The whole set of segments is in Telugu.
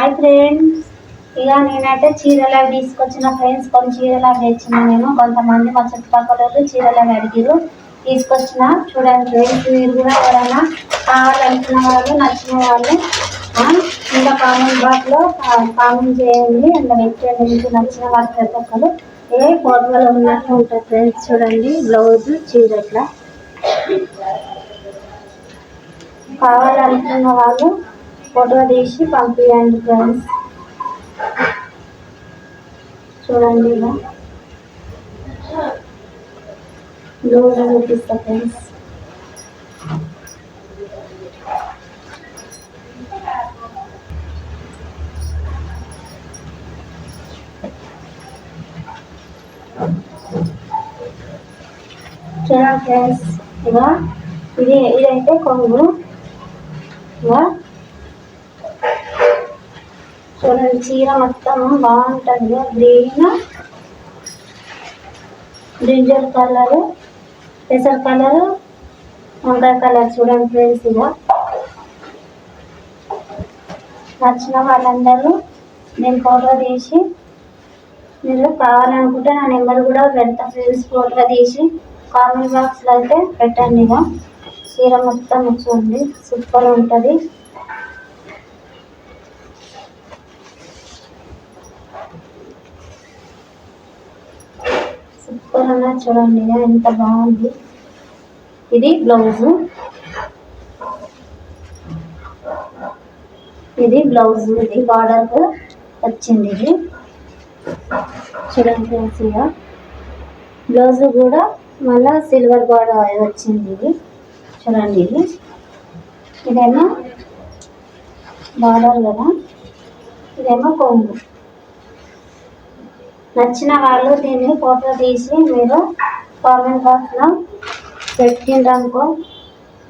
హాయ్ ఫ్రెండ్స్, ఇక నేనైతే చీరలు అవి తీసుకొచ్చిన ఫ్రెండ్స్. కొన్ని చీరలు అవి తెచ్చిన నేను. కొంతమంది మా చుట్టుపక్కల చీరలు అవి అడిగిరు, తీసుకొచ్చిన. చూడండి ఫ్రెండ్స్, మీరు కూడా ఎవరైనా కావాలనుకున్న వాళ్ళు, నచ్చిన వాళ్ళు ఇంకా కామెంట్ బాక్స్లో కామెంట్ చేయండి. అందులో పెట్టండి మీకు నచ్చిన వాళ్ళు ప్రతి ఒక్కరు. ఏ ఫోటోలో ఉన్నట్టు ఉంటుంది ఫ్రెండ్స్. చూడండి బ్లౌజ్ చీర ఇట్లా. కావాలనుకున్న వాళ్ళు ఫోటో తీసి పంపించండి ఫ్రెండ్స్. చూడండి ఇలా బ్లౌజ్ చూపిస్తా ఫ్రెండ్స్. చూడండి ఫ్రెండ్స్, ఇదైతే కొంగు. చూడండి చీర మొత్తం బాగుంటుంది. గ్రీన్, బ్రింజల్ కలర్, పెసర్ కలర్, వంకాయ కలర్. చూడండి ఫ్రెండ్స్, నచ్చిన వాళ్ళందరూ నేను ఫోటో తీసి, మీరు కావాలనుకుంటే నా నెంబర్ కూడా పెడతా ఫ్రెండ్స్. ఫోటో తీసి కామెంట్ బాక్స్లో అయితే పెట్టండి. చీర మొత్తం చూడండి, సూపర్ ఉంటుంది. సూపర్ అన్నా చూడండి ఎంత బాగుంది. ఇది బ్లౌజు, ఇది బార్డర్ వచ్చింది. ఇది చూడండి ఫ్రెండ్స్, బ్లౌజ్ కూడా మళ్ళా సిల్వర్ బార్డర్ వచ్చింది. ఇది చూడండి, ఇదేమో బార్డర్ కదా, ఇదేమో కొంగు. నచ్చిన వాళ్ళు దీన్ని ఫోటో తీసి మీరు కామెంట్ బాక్స్లో పెట్టిండ్రనుకో,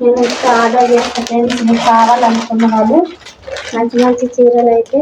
నేను ఆర్డర్ చేస్తాను ఫ్రెండ్స్. మీకు కావాలనుకున్న వాళ్ళు మంచి మంచి చీరలు అయితే